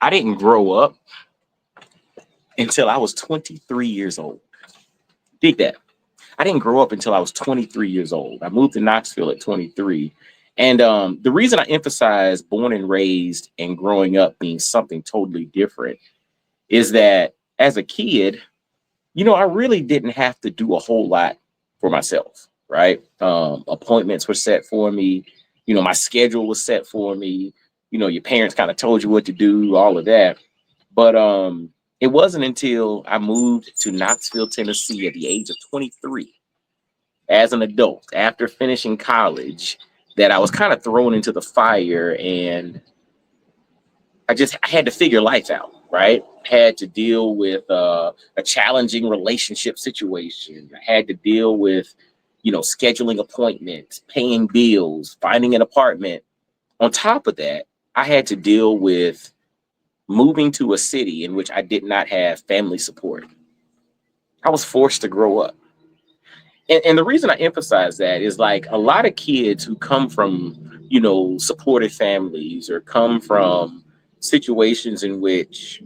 I didn't grow up until I was 23 years old. Dig that. I didn't grow up until I was 23 years old. I moved to Knoxville at 23. And the reason I emphasize born and raised and growing up being something totally different is that as a kid, I really didn't have to do a whole lot for myself, right? Appointments were set for me. My schedule was set for me. Your parents kind of told you what to do, all of that. But it wasn't until I moved to Knoxville, Tennessee at the age of 23 as an adult after finishing college that I was kind of thrown into the fire, and I had to figure life out, right? Had to deal with a challenging relationship situation. I had to deal with, scheduling appointments, paying bills, finding an apartment. On top of that, I had to deal with moving to a city in which I did not have family support. I was forced to grow up. And the reason I emphasize that is like a lot of kids who come from, supportive families or come from situations in which,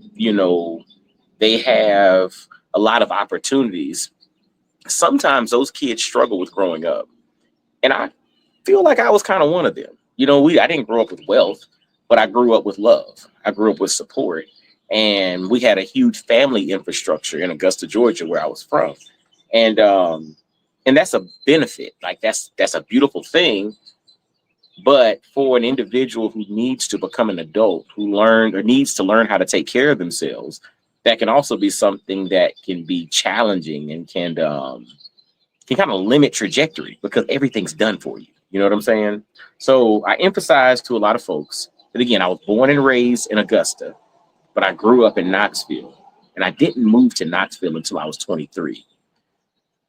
they have a lot of opportunities. Sometimes those kids struggle with growing up. And I feel like I was kind of one of them. I didn't grow up with wealth, but I grew up with love. I grew up with support. And we had a huge family infrastructure in Augusta, Georgia, where I was from. And that's a benefit. Like that's a beautiful thing. But for an individual who needs to become an adult, who learn or needs to learn how to take care of themselves, that can also be something that can be challenging and can kind of limit trajectory because everything's done for you. You know what I'm saying? So I emphasize to a lot of folks that again, I was born and raised in Augusta, but I grew up in Knoxville, and I didn't move to Knoxville until I was 23.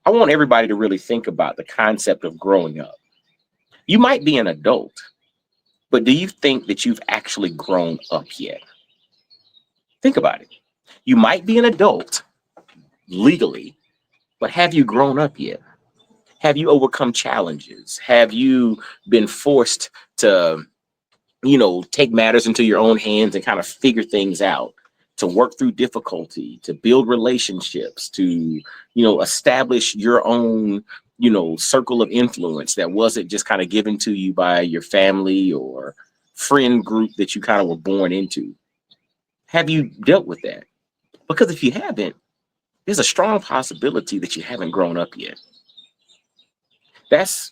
I want everybody to really think about the concept of growing up. You might be an adult, but do you think that you've actually grown up yet? Think about it. You might be an adult legally, but have you grown up yet? Have you overcome challenges? Have you been forced to, take matters into your own hands and kind of figure things out, to work through difficulty, to build relationships, to, establish your own, circle of influence that wasn't just kind of given to you by your family or friend group that you kind of were born into? Have you dealt with that? Because if you haven't, there's a strong possibility that you haven't grown up yet. That's,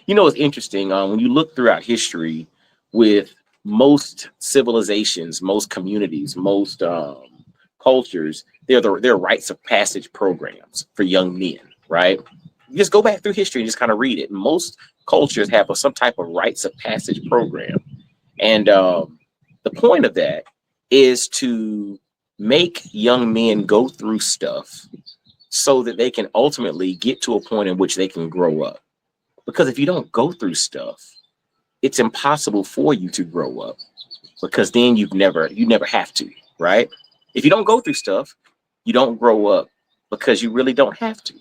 it's interesting. When you look throughout history with most civilizations, most communities, most cultures, they're rites of passage programs for young men, right? You just go back through history and just kind of read it. Most cultures have some type of rites of passage program. And the point of that is to make young men go through stuff so that they can ultimately get to a point in which they can grow up. Because if you don't go through stuff, it's impossible for you to grow up because then you never have to, right? If you don't go through stuff, you don't grow up because you really don't have to.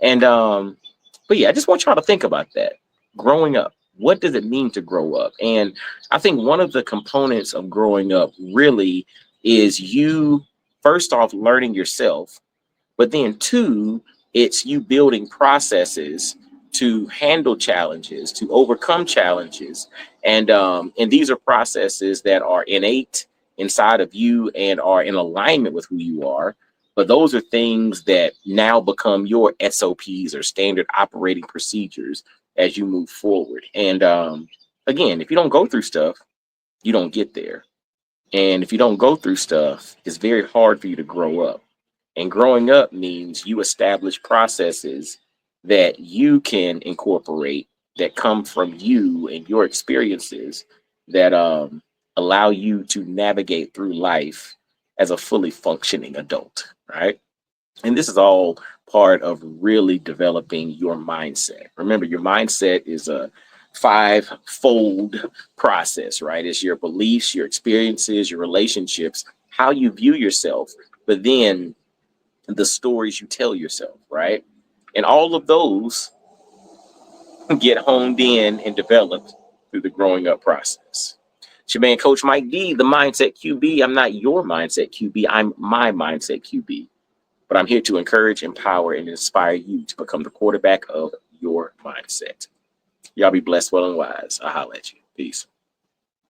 And but yeah, I just want y'all to think about that. Growing up, what does it mean to grow up? And I think one of the components of growing up really is you first off learning yourself, but then two, it's you building processes to handle challenges, to overcome challenges. And these are processes that are innate inside of you and are in alignment with who you are. But those are things that now become your SOPs or standard operating procedures as you move forward. And again, if you don't go through stuff, you don't get there. And if you don't go through stuff, it's very hard for you to grow up. And growing up means you establish processes that you can incorporate that come from you and your experiences that allow you to navigate through life as a fully functioning adult, right? And this is all part of really developing your mindset. Remember, your mindset is a five-fold process, right? It's your beliefs, your experiences, your relationships, how you view yourself, but then the stories you tell yourself, right? And all of those get honed in and developed through the growing up process. It's your man, Coach Mike D, the Mindset QB. I'm not your Mindset QB. I'm my Mindset QB. But I'm here to encourage, empower, and inspire you to become the quarterback of your mindset. Y'all be blessed, well, and wise. I'll holler at you. Peace.